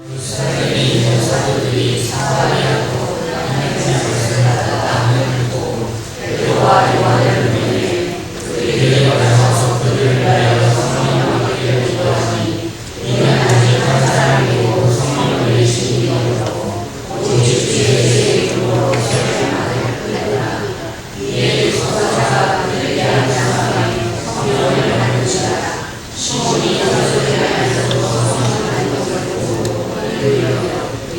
예루살렘에 있는 사도들이 사마리아로 하나님의 말씀을 듣고 베드로와 요한을 부르니 그들이 와서 그들을 위하여 성령을 받기를 기도하니 이는 아직 한 사람이고 성령을 내리신 이가 없고 오직 주의 이름으로 세례를 받으라. 이에 서자가 그들에게 앉아서 성령을 받으시라. 시몬이 여자들에 앉아서 성령을 받는 것을 보고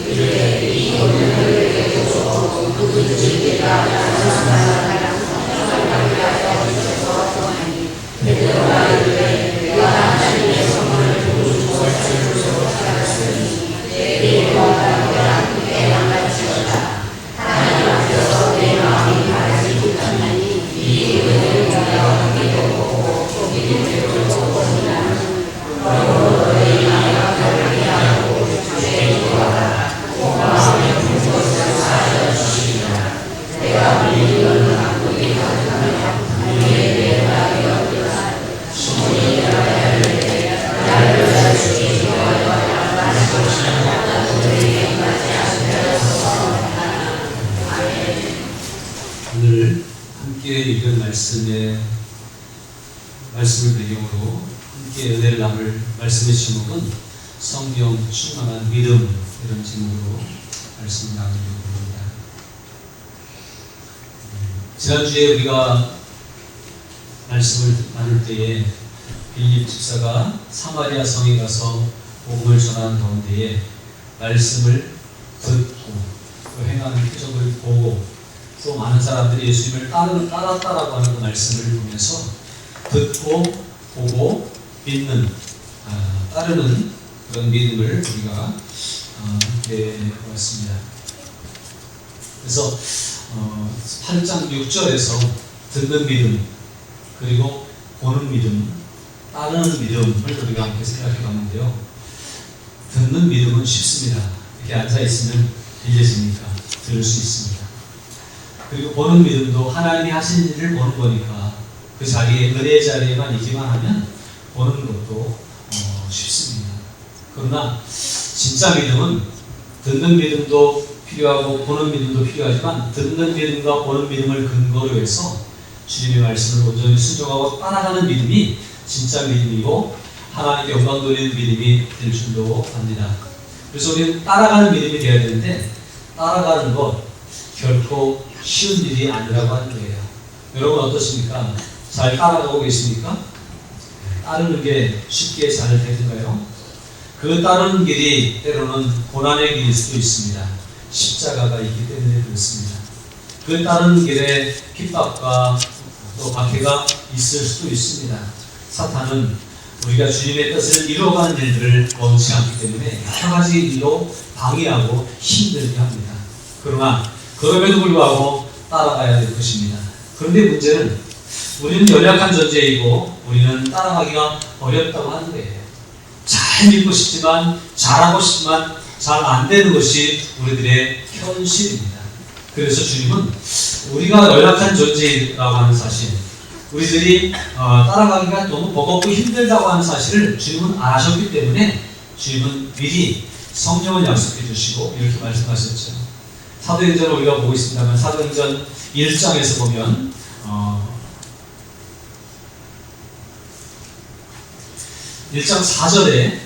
이르되 이 권능을 주소서 그들이 내가 나타나라 성령을 받게 하여 주소서 하니 베드로가 이르되 내가 하나님의 성령을 보여주소서 하였으니 내 이름과 함께 만나주시라. 하나님 앞에서 내 마음이 바라지 못하나니 이 은혜를 위하여 믿어보고 또 믿음으로 보고는 그러므로 너희 마음을 가볍게 하고 주의 기도하라. 온 마음에 모든 것을 사하여 주시리라. 내가 믿는 만국이 가득하며 우리의 내가 되었으나 시몬이 내가 나를 자식이 좋아하여 나를 것이라 그들에게 맞지 않으려서 아멘. 오늘 함께 읽은 말씀을 배경으로 함께 은혜를 나눌 말씀의 제목은 성령 충만한 믿음, 이런 제목으로 말씀을 나누려고 합니다. 지난주에 우리가 말씀을 나눌 때에 빌립 집사가 사마리아 성에 가서 복음을 전하는 가운데에 말씀을 듣고 또 행하는 표적을 보고 또 많은 사람들이 예수님을 따랐다라고 하는 그 말씀을 보면서 듣고 보고 믿는 따르는 그런 믿음을 우리가 함께 보았습니다. 그래서 8장 6절에서 듣는 믿음, 그리고 보는 믿음, 따르는 믿음을 우리가 함께 생각해 봤는데요. 듣는 믿음은 쉽습니다. 이렇게 앉아 있으면 들려지니까 들을 수 있습니다. 그리고 보는 믿음도 하나님이 하신 일을 보는 거니까 그 자리에, 은혜의 자리에만 있기만 하면 보는 것도 쉽습니다. 그러나 진짜 믿음은 듣는 믿음도 필요하고 보는 믿음도 필요하지만 듣는 믿음과 보는 믿음을 근거로 해서 주님의 말씀을 온전히 순종하고 따라가는 믿음이 진짜 믿음이고 하나님께 영광 돌리는 믿음이 될 줄로 압니다. 그래서 우리는 따라가는 믿음이 되어야 되는데 따라가는 것 결코 쉬운 일이 아니라고 하는 거예요. 여러분 어떻습니까? 잘 따라가고 계십니까? 따르는 게 쉽게 잘 되는가요? 그 따르는 길이 때로는 고난의 길일 수도 있습니다. 십자가가 있기 때문에 그렇습니다. 그 따르는 길에 핍박과 또 박해가 있을 수도 있습니다. 사탄은 우리가 주님의 뜻을 이루어가는 일들을 원치 않기 때문에 여러 가지 일로 방해하고 힘들게 합니다. 그러나 그럼에도 불구하고 따라가야 될 것입니다. 그런데 문제는 우리는 연약한 존재이고 우리는 따라가기가 어렵다고 하는 거예요. 잘 믿고 싶지만 잘하고 싶지만 잘 안 되는 것이 우리들의 현실입니다. 그래서 주님은 우리가 연약한 존재라고 하는 사실, 우리들이 따라가기가 너무 버겁고 힘들다고 하는 사실을 주님은 아셨기 때문에 주님은 미리 성령을 약속해 주시고 이렇게 말씀하셨죠. 사도행전을 우리가 보고 있습니다만 사도행전 1장에서 보면 1장 4절에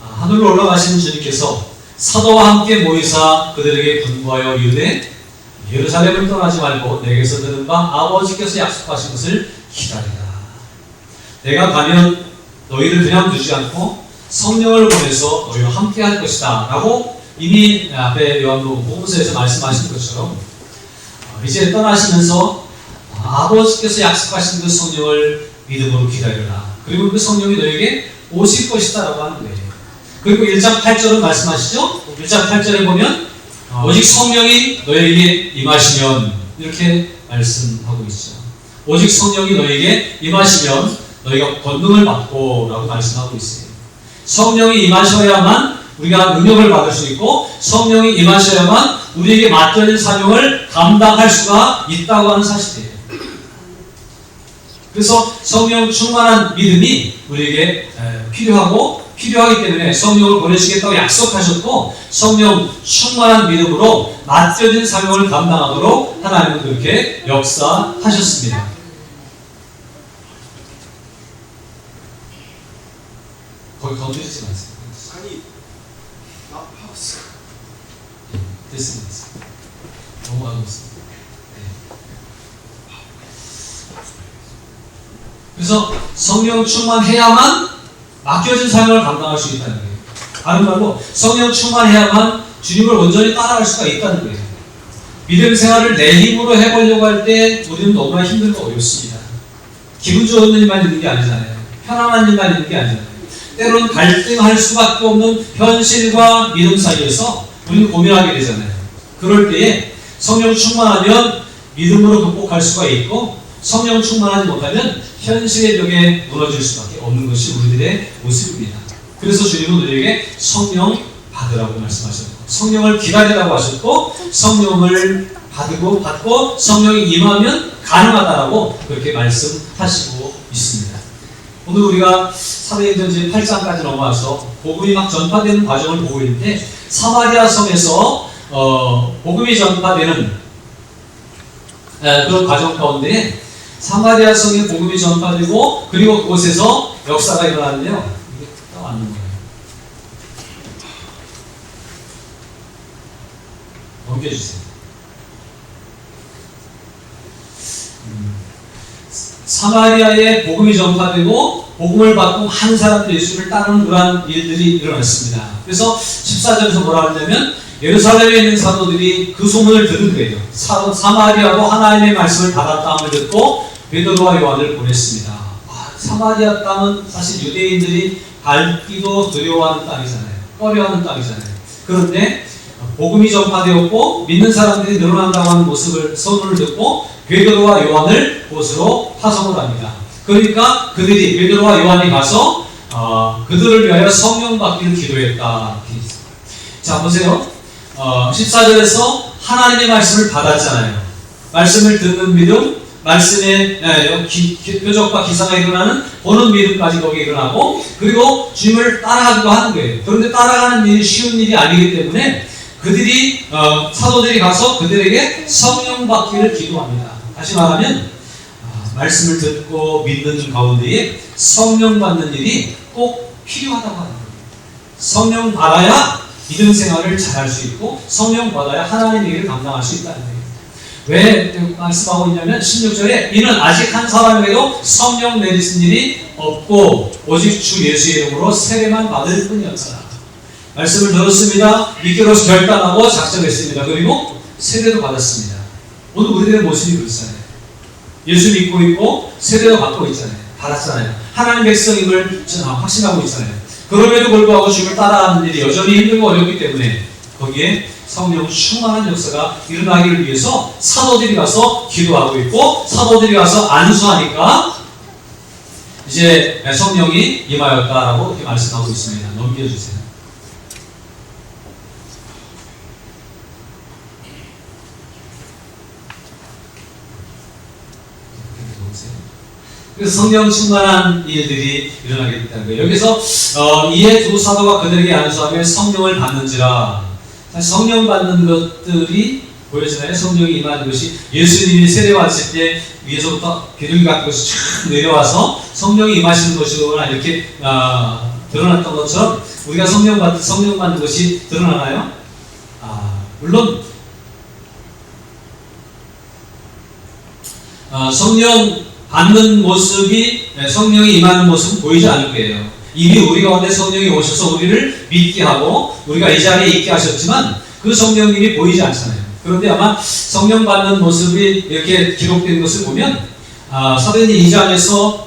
하늘로 올라가시는 주님께서 사도와 함께 모이사 그들에게 분부하여 이르되 예루살렘을 떠나지 말고 내게서 들은 바 아버지께서 약속하신 것을 기다리라. 내가 가면 너희를 그냥 두지 않고 성령을 보내서 너희와 함께 할 것이다 라고 이미 앞에 요한복음서에서 말씀하신 것처럼 이제 떠나시면서 아버지께서 약속하신 그 성령을 믿음으로 기다려라. 그리고 그 성령이 너에게 오실 것이다 라고 하는 거예요. 그리고 1장 8절은 말씀하시죠? 1장 8절에 보면 오직 성령이 너에게 임하시면 이렇게 말씀하고 있죠. 오직 성령이 너에게 임하시면 너희가 권능을 받고 라고 말씀하고 있어요. 성령이 임하셔야만 우리가 능력을 받을 수 있고 성령이 임하셔야만 우리에게 맡겨진 사명을 감당할 수가 있다고 하는 사실이에요. 그래서 성령 충만한 믿음이 우리에게 필요하고 필요하기 때문에 성령을 보내시겠다고 약속하셨고 성령 충만한 믿음으로 맡겨진 사명을 감당하도록 하나님은 그렇게 역사하셨습니다. 거기 건드리지 마세요. 아니, 파우스. 됐습니다. 넘어가고 있습니다. 그래서 성령 충만해야만 맡겨진 사명을 감당할 수 있다는 거예요. 다른 말로 성령 충만해야만 주님을 온전히 따라갈 수가 있다는 거예요. 믿음 생활을 내 힘으로 해보려고 할 때 우리는 너무나 힘들고 어렵습니다. 기분 좋은 일만 있는 게 아니잖아요. 편안한 일만 있는 게 아니잖아요. 때로는 갈등할 수밖에 없는 현실과 믿음 사이에서 우리는 고민하게 되잖아요. 그럴 때에 성령 충만하면 믿음으로 극복할 수가 있고 성령 충만하지 못하면 현실의 벽에 무너질 수밖에 없는 것이 우리들의 모습입니다. 그래서 주님은 우리에게 성령 받으라고 말씀하셨고 성령을 기다리라고 하셨고 성령을 받고 성령이 임하면 가능하다라고 그렇게 말씀하시고 있습니다. 오늘 우리가 사도행전 8장까지 넘어와서 복음이 막 전파되는 과정을 보고 있는데 사마리아 성에서 복음이 전파되는 그런 과정 가운데 사마리아 성에 복음이 전파되고 그리고 그곳에서 역사가 일어나는데요. 이게 딱 맞는 거예요. 넘겨주세요. 사마리아에 복음이 전파되고 복음을 받고 한 사람들 예수를 따르는 그러한 일들이 일어났습니다. 그래서 14절에서 뭐라 하냐면 예루살렘에 있는 사도들이 그 소문을 들은 거예요. 사마리아로 하나님의 말씀을 받았다함을 듣고 베드로와 요한을 보냈습니다. 사마리아 땅은 사실 유대인들이 밟기도 두려워하는 땅이잖아요. 꺼려하는 땅이잖아요. 그런데 복음이 전파되었고 믿는 사람들이 늘어난다고 하는 소문을 듣고 베드로와 요한을 그곳으로 파송을 합니다. 그러니까 그들이 베드로와 요한이 가서 그들을 위하여 성령 받기를 기도했다. 자 보세요. 14절에서 하나님의 말씀을 받았잖아요. 말씀을 듣는 믿음, 말씀의 표적과 기사가 일어나는 보는 믿음까지 거기에 일어나고 그리고 주님을 따라가기도 하는 거예요. 그런데 따라가는 일이 쉬운 일이 아니기 때문에 그들이 사도들이 가서 그들에게 성령 받기를 기도합니다. 다시 말하면 말씀을 듣고 믿는 가운데에 성령 받는 일이 꼭 필요하다고 하는 거예요. 성령 받아야 믿음 생활을 잘할 수 있고 성령 받아야 하나님의 일을 감당할 수 있다는 거예요. 왜 말씀하고 있냐면 16절에 이는 아직 한 사람에게도 성령 내리신 일이 없고 오직 주 예수의 이름으로 세례만 받을 뿐이었다. 말씀을 들었습니다. 믿기로서 결단하고 작정했습니다. 그리고 세례도 받았습니다. 오늘 우리들의 모습이 그렇잖아요. 예수 믿고 있고 세례도 받고 있잖아요. 받았잖아요. 하나님 백성임을 확신하고 있잖아요. 그럼에도 불구하고 주님을 따라가는 일이 여전히 힘들고 어렵기 때문에 거기에 성령 충만한 역사가 일어나기를 위해서 사도들이 가서 기도하고 있고 사도들이 가서 안수하니까 이제 성령이 임하였다라고 이렇게 말씀하고 있습니다. 넘겨주세요. 그래서 성령 충만한 일들이 일어나게 됐다는 거예요. 여기서 이에 두 사도가 그들에게 안수하며 성령을 받는지라. 성령 받는 것들이 보여지나요? 성령이 임하는 것이 예수님이 세례 받으실 때 위에서부터 기둥이 같은 것이 쫙 내려와서 성령이 임하시는 것이구나 이렇게 드러났던 것처럼 우리가 성령 받는 것이 드러나나요? 물론 성령 받는 모습이 성령이 임하는 모습은 보이지 않을 거예요. 이미 우리 가운데 성령이 오셔서 우리를 믿게 하고 우리가 이 자리에 있게 하셨지만 그 성령님이 보이지 않잖아요. 그런데 아마 성령 받는 모습이 이렇게 기록된 것을 보면 사도행전 2장에서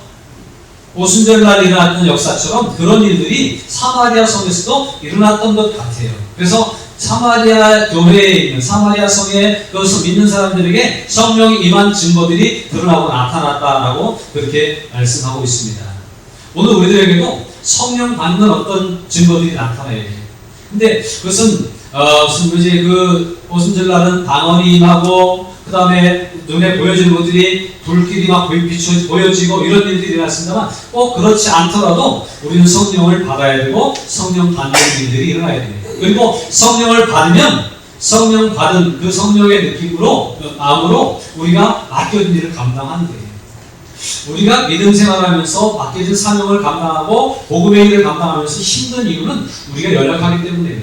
오순절날 일어났던 역사처럼 그런 일들이 사마리아 성에서도 일어났던 것 같아요. 그래서 사마리아 교회에 있는 사마리아 성에 그것을 믿는 사람들에게 성령이 임한 증거들이 드러나고 나타났다라고 그렇게 말씀하고 있습니다. 오늘 우리들에게도 성령 받는 어떤 증거들이 나타나야 돼요. 근데 그것은 그 오순절날은 방언이 임하고 그 다음에 눈에 보여지는 것들이 불길이 막 불빛이 보여지고 이런 일들이 일어났습니다만 꼭 그렇지 않더라도 우리는 성령을 받아야 되고 성령 받는 일들이 일어나야 됩니다. 그리고 성령을 받으면 성령 받은 그 성령의 느낌으로 마음으로 우리가 맡겨진 일을 감당하는 거예요. 우리가 믿음 생활하면서 맡겨진 사명을 감당하고 복음의 일을 감당하면서 힘든 이유는 우리가 연약하기 때문이에요.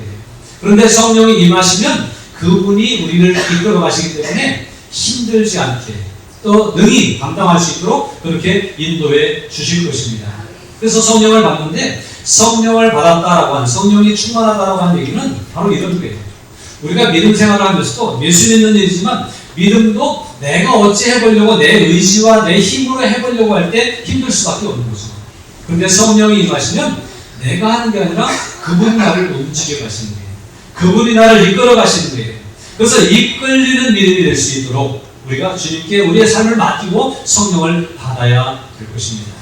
그런데 성령이 임하시면 그분이 우리를 이끌어 가시기 때문에 힘들지 않게 또 능히 감당할 수 있도록 그렇게 인도해 주실 것입니다. 그래서 성령을 받는데 성령을 받았다라고 하는 성령이 충만하다라고 하는 얘기는 바로 이런 거예요. 우리가 믿음 생활을 하면서도 예수 믿는 일이지만 믿음도 내가 어찌 해보려고 내 의지와 내 힘으로 해보려고 할 때 힘들 수밖에 없는 거죠. 그런데 성령이 임하시면 내가 하는 게 아니라 그분이 나를 움직여 가시는 거예요. 그분이 나를 이끌어 가시는 거예요. 그래서 이끌리는 믿음이 될 수 있도록 우리가 주님께 우리의 삶을 맡기고 성령을 받아야 될 것입니다.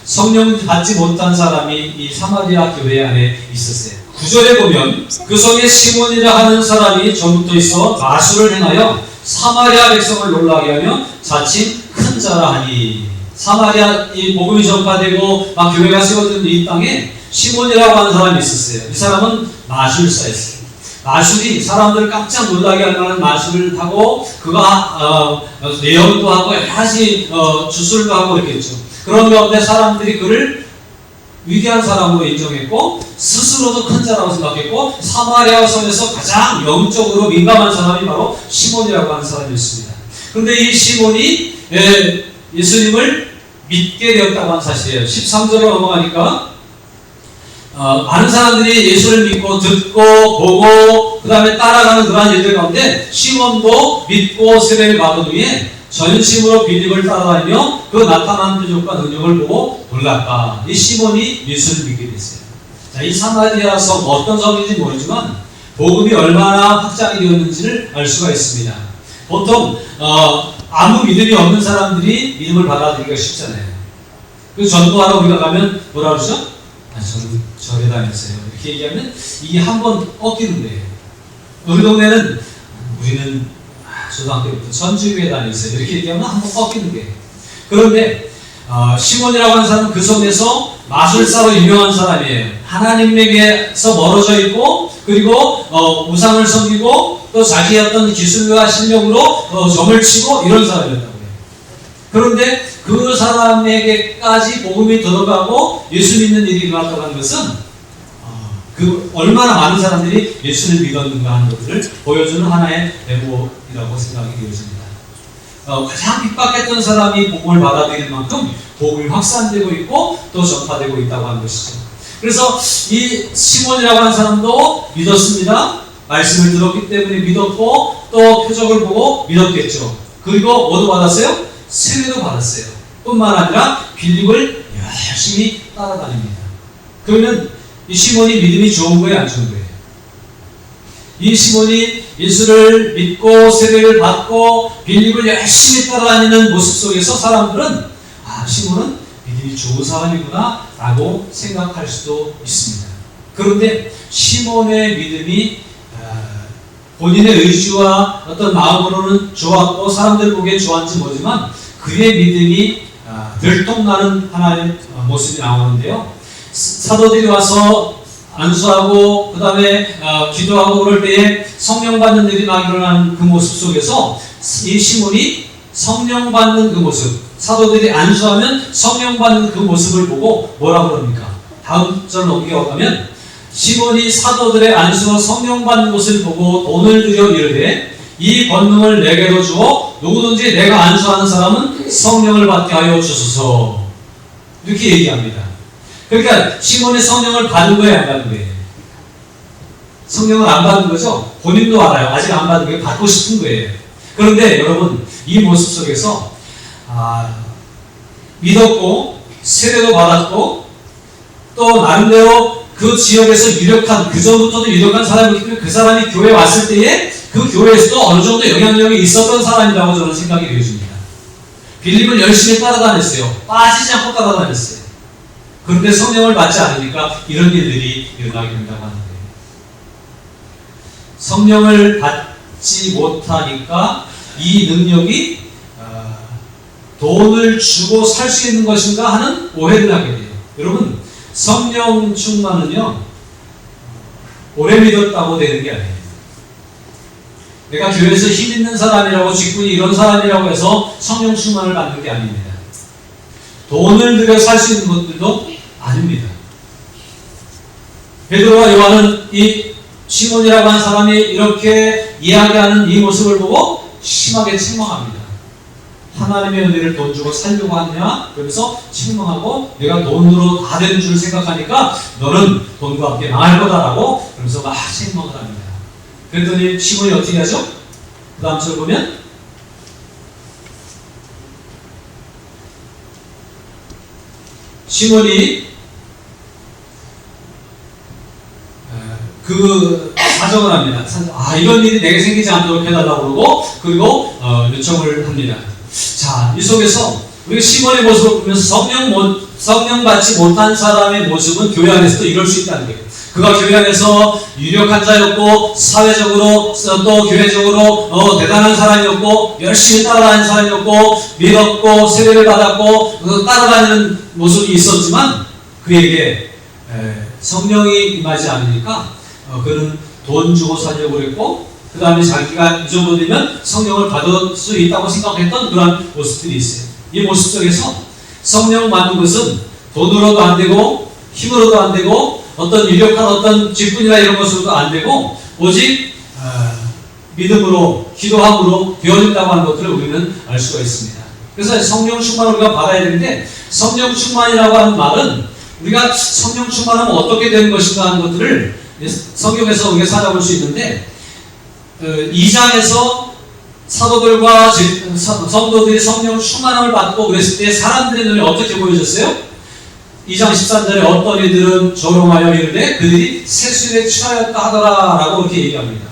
성령 받지 못한 사람이 이 사마리아 교회 안에 있었어요. 9절에 보면 그 속에 시몬이라 하는 사람이 전부터 있어 마술을 행하여 사마리아 백성을 놀라게 하며 자칭 큰 자라 하니. 사마리아 이 복음이 전파되고 막 교회가 세워진 이 땅에 시몬이라고 하는 사람이 있었어요. 이 사람은 마술사였어요. 마술이 사람들을 깜짝 놀라게 할 만한 마술을 하고 그가 예언도 하고 여러 가지 주술도 하고 이렇게 했죠. 그런 가운데 사람들이 그를 위대한 사람으로 인정했고 스스로도 큰 자라고 생각했고 사마리아 성에서 가장 영적으로 민감한 사람이 바로 시몬이라고 하는 사람이었습니다. 그런데 이 시몬이 예수님을 믿게 되었다고 하는 사실이에요. 13절로 넘어가니까 많은 사람들이 예수를 믿고 듣고 보고 그 다음에 따라가는 그러한 일들 가운데 시몬도 믿고 세례를 받은 후에 전심으로 빌립을 따라다니며 그 나타난 표적과 능력을 보고 놀랐다. 이 시몬이 예수를 믿게 됐어요. 자, 이 사마리아 성 어떤 성인지 모르지만 복음이 얼마나 확장이 되었는지를 알 수가 있습니다. 보통 아무 믿음이 없는 사람들이 믿음을 받아들이기가 쉽잖아요. 그 전도하러 우리가 가면 뭐라 그러죠? 저는 절에 다녔어요. 이렇게 얘기하면 이게 한번 꺾이는 거예요. 우리 동네는 우리는 초등학교 때부터 천주교에 다녔어요. 이렇게 얘기하면 한번 꺾이는 거예요. 그런데 시몬이라고 하는 사람은 그 성에서 마술사로 유명한 사람이에요. 하나님에게서 멀어져 있고 그리고 우상을 섬기고 또 자기의 어떤 기술과 실력으로 점을 치고 이런 사람이었다고 해요. 그런데 그 사람에게까지 복음이 들어가고 예수 믿는 일이 일어났다고 하는 것은 그 얼마나 많은 사람들이 예수를 믿었는가 하는 것들을 보여주는 하나의 메모이라고 생각이 되어집니다. 가장 핍박했던 사람이 복음을 받아들이는 만큼 복음이 확산되고 있고 또 전파되고 있다고 하는 것이죠. 그래서 이 시몬이라고 하는 사람도 믿었습니다. 말씀을 들었기 때문에 믿었고 또 표적을 보고 믿었겠죠. 그리고 뭐도 받았어요? 세례도 받았어요. 뿐만 아니라 빌립을 열심히 따라다닙니다. 그러면 이 시몬이 믿음이 좋은 거예요, 안 좋은 거예요? 이 시몬이 예수를 믿고 세례를 받고 빌립을 열심히 따라다니는 모습 속에서 사람들은 시몬은 믿음이 좋은 사람이구나 라고 생각할 수도 있습니다. 그런데 시몬의 믿음이 본인의 의지와 어떤 마음으로는 좋았고 사람들 보기엔 좋았는지 모르지만 그의 믿음이 들통나는 하나의 모습이 나오는데요. 사도들이 와서 안수하고 그 다음에 기도하고 그럴 때에 성령 받는 일이 막 일어나는 그 모습 속에서 이 시몬이 성령 받는 그 모습, 사도들이 안수하면 성령 받는 그 모습을 보고 뭐라고 그럽니까? 다음 절 넘겨가면 시몬이 사도들의 안수와 성령 받는 것을 보고 돈을 들여 이르되 이 권능을 내게도 주어 누구든지 내가 안수하는 사람은 성령을 받게 하여 주소서. 이렇게 얘기합니다. 그러니까 시몬이 성령을 받은 거예요, 안 받은 거예요? 성령을 안 받은 거죠? 본인도 알아요. 아직 안 받은 거예요. 받고 싶은 거예요. 그런데 여러분 이 모습 속에서 믿었고 세례도 받았고 또 나름대로 그 지역에서 유력한 그 전부터도 유력한 사람이기 때문에 그 사람이 교회에 왔을 때에 그 교회에서도 어느 정도 영향력이 있었던 사람이라고 저는 생각이 되어집니다. 빌립을 열심히 따라다녔어요. 빠지지 않고 따라다녔어요. 그런데 성령을 받지 않으니까 이런 일들이 일어나게 된다고 하는 거예요. 성령을 받지 못하니까 이 능력이 돈을 주고 살 수 있는 것인가 하는 오해를 하게 돼요. 여러분, 성령 충만은요, 오래 믿었다고 되는 게 아니에요. 내가 교회에서 힘 있는 사람이라고, 직분이 이런 사람이라고 해서 성령 충만을 받는 게 아닙니다. 돈을 들여 살 수 있는 것들도 아닙니다. 베드로와 요한은 이 시몬이라고 하는 사람이 이렇게 이야기하는 이 모습을 보고 심하게 책망합니다. 하나님의 은혜를 돈 주고 살려고 하느냐? 그래서 책망하고, 내가 돈으로 다 되는 줄 생각하니까 너는 돈과 함께 망할 거다라고 그러면서 막 책망을 합니다. 그랬더니 시몬이 어떻게 하죠? 그 다음 절 보면 시몬이 그 사정을 합니다. 이런 일이 내게 생기지 않도록 해달라고 그러고, 그리고 요청을 합니다. 자, 이 속에서 우리가 시몬의 모습을 보면서 성령 받지 못한 사람의 모습은 교회 안에서도 이럴 수 있다는 거예요. 그가 교회 안에서 유력한 자였고, 사회적으로 또 교회적으로 대단한 사람이었고, 열심히 따라다니는 사람이었고, 믿었고, 세례를 받았고, 따라다니는 모습이 있었지만, 그에게 성령이 임하지 않으니까 그는 돈 주고 살려고 그랬고, 그 다음에 자기가 이 정도 되면 성령을 받을 수 있다고 생각했던 그런 모습들이 있어요. 이 모습 속에서 성령 받는 것은 돈으로도 안 되고, 힘으로도 안 되고, 어떤 유력한 어떤 직분이나 이런 것으로도 안 되고, 오직 믿음으로, 기도함으로 되어진다고 하는 것들을 우리는 알 수가 있습니다. 그래서 성령 충만을 우리가 받아야 되는데, 성령 충만이라고 하는 말은 우리가 성령 충만하면 어떻게 되는 것인가 하는 것들을 성경에서 우리가 찾아볼 수 있는데, 2장에서 사도들과 성도들이 성령 충만함을 받고 그랬을 때 사람들의 눈이 어떻게 보여졌어요? 2장 13절에 어떤 이들은 조롱하여 이르되 그들이 세술에 취하였다 하더라 라고 이렇게 얘기합니다.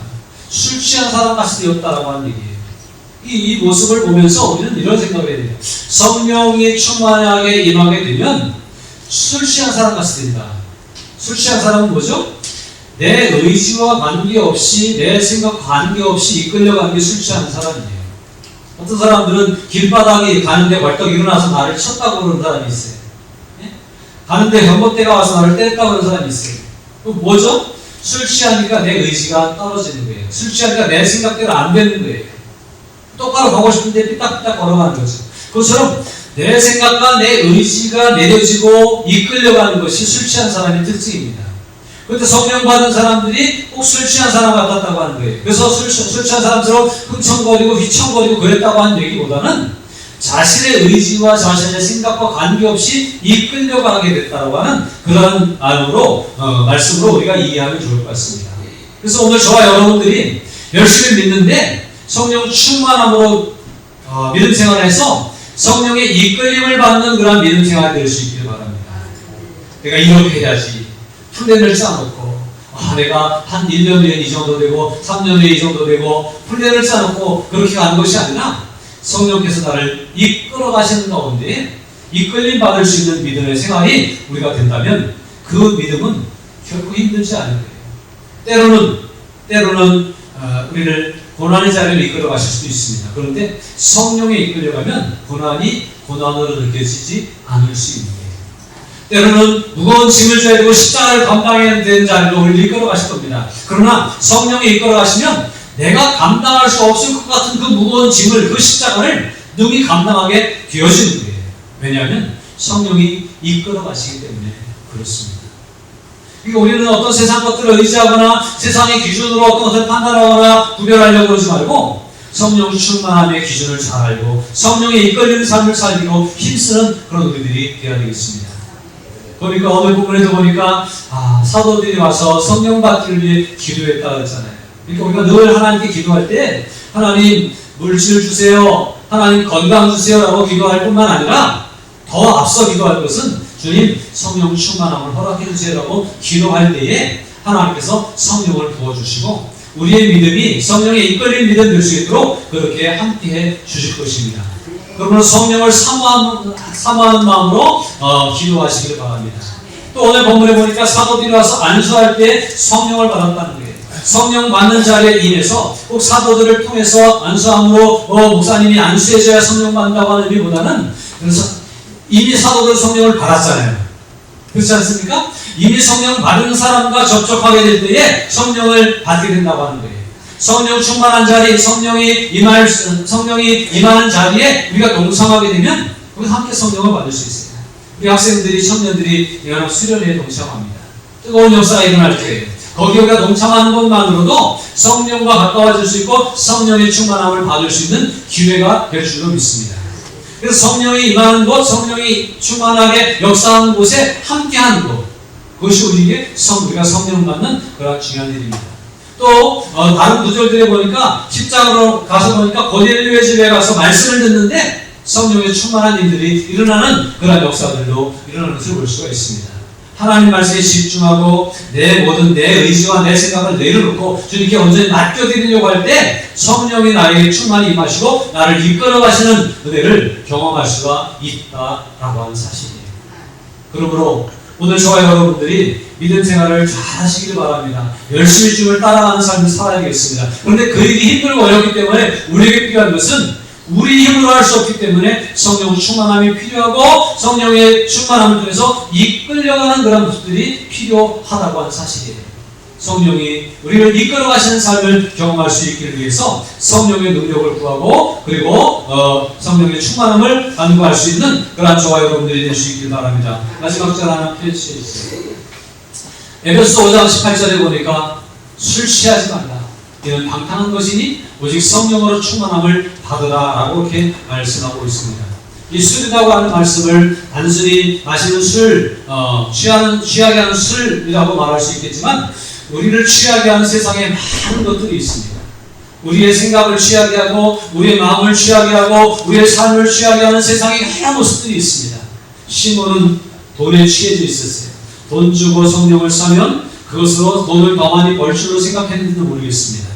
술 취한 사람 같이 되었다라고 하는 얘기예요. 이 모습을 보면서 우리는 이런 생각을 해야 돼요. 성령이 충만하게 임하게 되면 술 취한 사람 같이 된다. 술 취한 사람은 뭐죠? 내 의지와 관계없이, 내 생각 관계없이 이끌려가는 게 술 취한 사람이에요. 어떤 사람들은 길바닥에 가는데 벌떡 일어나서 나를 쳤다고 그러는 사람이 있어요. 가는데 경보대가 와서 나를 때렸다고 그러는 사람이 있어요. 그럼 뭐죠? 술 취하니까 내 의지가 떨어지는 거예요. 술 취하니까 내 생각대로 안 되는 거예요. 똑바로 가고 싶은데 삐딱삐딱 걸어가는 거죠. 그것처럼 내 생각과 내 의지가 내려지고 이끌려가는 것이 술 취한 사람의 특징입니다. 그런데 성령 받은 사람들이 꼭 술 취한 사람 같았다고 하는 거예요. 그래서 술 취한 사람처럼 흥청거리고 휘청거리고 그랬다고 하는 얘기보다는 자신의 의지와 자신의 생각과 관계없이 이끌려가게 됐다고 하는 그런 말씀으로 우리가 이해하면 좋을 것 같습니다. 그래서 오늘 저와 여러분들이 열심히 믿는데 성령 충만함으로 믿음 생활을 해서 성령의 이끌림을 받는 그런 믿음 생활이 될 수 있기를 바랍니다. 내가 이렇게 해야지. 플랜을 짜놓고 내가 한 1년 후에 이 정도 되고 3년 후에 이 정도 되고 플랜을 짜놓고 그렇게 가는 것이 아니라 성령께서 나를 이끌어 가시는 가운데 이끌림 받을 수 있는 믿음의 생활이 우리가 된다면 그 믿음은 결코 힘들지 않을 거예요. 때로는 우리를 고난의 자리로 이끌어 가실 수도 있습니다. 그런데 성령에 이끌려가면 고난이 고난으로 느껴지지 않을 수 있는 거예요. 때로는 무거운 짐을 져야 되고 십자가를 감당해야 되는 자리로 우리를 이끌어 가실 겁니다. 그러나 성령에 이끌어 가시면 내가 감당할 수 없을 것 같은 그 무거운 짐을, 그 십자가를 능히 감당하게 되어지는 거예요. 왜냐하면 성령이 이끌어 가시기 때문에 그렇습니다. 그러니까 우리는 어떤 세상 것들을 의지하거나 세상의 기준으로 어떤 것을 판단하거나 구별하려고 그러지 말고 성령 충만함의 기준을 잘 알고 성령에 이끌리는 삶을 살기로 힘쓰는 그런 우리들이 되어야 되겠습니다. 그러니까 오늘 부분에도 보니까 사도들이 와서 성령 받기를 위해 기도했다고 했잖아요. 그러니까 우리가 늘 하나님께 기도할 때 하나님 물질 주세요, 하나님 건강 주세요 라고 기도할 뿐만 아니라 더 앞서 기도할 것은 주님 성령 충만함을 허락해 주세요 라고 기도할 때에 하나님께서 성령을 부어주시고 우리의 믿음이 성령에 이끌린 믿음 될 수 있도록 그렇게 함께해 주실 것입니다. 그러므로 성령을 사모하는 마음으로 기도하시기를 바랍니다. 또 오늘 본문에 보니까 사도들이 와서 안수할 때 성령을 받았다는 거예요. 성령 받는 자리에 임해서 꼭 사도들을 통해서 안수함으로 목사님이 안수해줘야 성령 받는다고 하는 의미보다는, 그래서 이미 사도들 성령을 받았잖아요. 그렇지 않습니까? 이미 성령 받은 사람과 접촉하게 될 때에 성령을 받게 된다고 하는 거예요. 성령 충만한 자리, 성령이 임하는 자리에 우리가 동참하게 되면 우리가 함께 성령을 받을 수 있어요. 우리 학생들이, 청년들이 연합 수련회에 동참합니다. 뜨거운 역사가 일어날 때 거기에 우리가 동참하는 것만으로도 성령과 가까워질 수 있고 성령의 충만함을 받을 수 있는 기회가 될 줄로 믿습니다. 그래서 성령이 임하는 곳, 성령이 충만하게 역사하는 곳에 함께하는 것, 그것이 우리에게 우리가 성령 받는 그런 중요한 일입니다. 또 다른 구절들에 보니까 10장으로 가서 보니까 고넬료의 집에 가서 말씀을 듣는데 성령의 충만한 일들이 일어나는 그런 역사들도 일어나는 것을 볼 수가 있습니다. 하나님 말씀에 집중하고 내 모든 내 의지와 내 생각을 내려놓고 주님께 온전히 맡겨드리려고 할 때 성령이 나에게 충만히 임하시고 나를 이끌어 가시는 은혜를 경험할 수가 있다라고 하는 사실이에요. 그러므로 오늘 저와 여러분들이 믿음 생활을 잘 하시길 바랍니다. 열심히 주님을 따라가는 삶을 살아야겠습니다. 그런데 그 일이 힘들고 어렵기 때문에 우리에게 필요한 것은 우리 힘으로 할 수 없기 때문에 성령 충만함이 필요하고 성령의 충만함을 통해서 이끌려가는 그런 것들이 필요하다고 하는 사실이에요. 성령이 우리를 이끌어 가시는 삶을 경험할 수 있기 위해서 성령의 능력을 구하고 그리고 성령의 충만함을 간구할 수 있는 그런 저와 여러분들이 될 수 있길 바랍니다. 마지막 절 하나 펼쳐 주세요. 에베소서 5장 18절에 보니까 술 취하지 말라. 이는 방탕한 것이니 오직 성령으로 충만함을 받으라라고 이렇게 말씀하고 있습니다. 이 술이라고 하는 말씀을 단순히 마시는 술, 취하게 하는 술이라고 말할 수 있겠지만 우리를 취하게 하는 세상에 많은 것들이 있습니다. 우리의 생각을 취하게 하고 우리의 마음을 취하게 하고 우리의 삶을 취하게 하는 세상에 다양한 모습들이 있습니다. 시몬은 돈에 취해져 있었어요. 돈 주고 성령을 사면 그것으로 돈을 더 많이 벌 줄로 생각했는지도 모르겠습니다.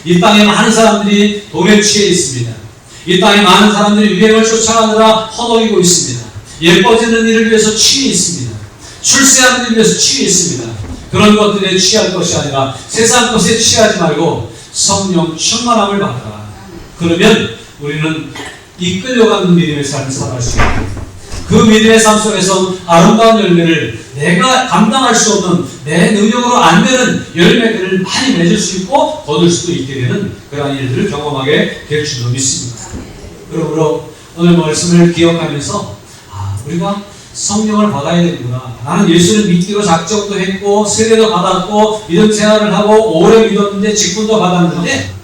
이 땅에 많은 사람들이 돈에 취해 있습니다. 이 땅에 많은 사람들이 유행을 쫓아가느라 허덕이고 있습니다. 예뻐지는 일을 위해서 취해 있습니다. 출세하는 일을 위해서 취해 있습니다. 그런 것들에 취할 것이 아니라 세상 것에 취하지 말고 성령 충만함을 받아라. 그러면 우리는 이끌려가는 믿음의 삶을 살아갈 수 있습니다. 그 믿음의 삶 속에서 아름다운 열매를 내가 감당할 수 없는 내 능력으로 안 되는 열매들을 많이 맺을 수 있고 거둘 수도 있게 되는 그러한 일들을 경험하게 될 줄로 믿습니다. 그러므로 오늘 말씀을 기억하면서 우리가 성령을 받아야 되는구나. 나는 예수를 믿기로 작정도 했고 세례도 받았고 믿음 생활을 하고 오래 믿었는데 직분도 받았는데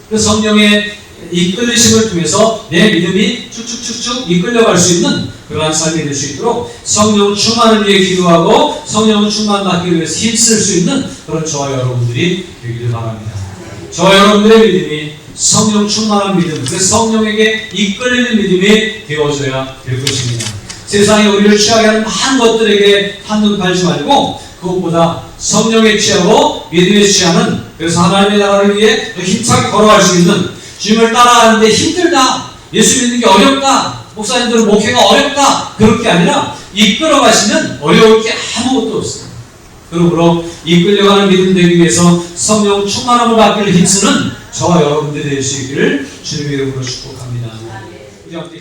그 성령의 이끌리심을 통해서 내 믿음이 쭉쭉쭉쭉 이끌려갈 수 있는 그러한 삶이 될 수 있도록 성령 충만을 위해 기도하고 성령 충만 받기 위해서 힘쓸 수 있는 그런 저와 여러분들이 되기를 바랍니다. 저와 여러분들의 믿음이 성령 충만한 믿음, 그 성령에게 이끌리는 믿음이 되어줘야 될 것입니다. 세상에 우리를 취하게 하는 많은 것들에게 한눈 팔지 말고 그것보다 성령에 취하고 믿음에 취하는, 그래서 하나님의 나라를 위해 더 힘차게 걸어갈 수 있는, 주님을 따라가는데 힘들다, 예수 믿는 게 어렵다, 목사님들은 목회가 어렵다, 그럴 게 아니라 이끌어 가시면 어려울 게 아무것도 없어요. 그러므로 이끌려가는 믿음 되기 위해서 성령 충만함을 받기를 힘쓰는 저와 여러분들이 될 수 있기를 주님의 이름으로 축복합니다. 우리 함께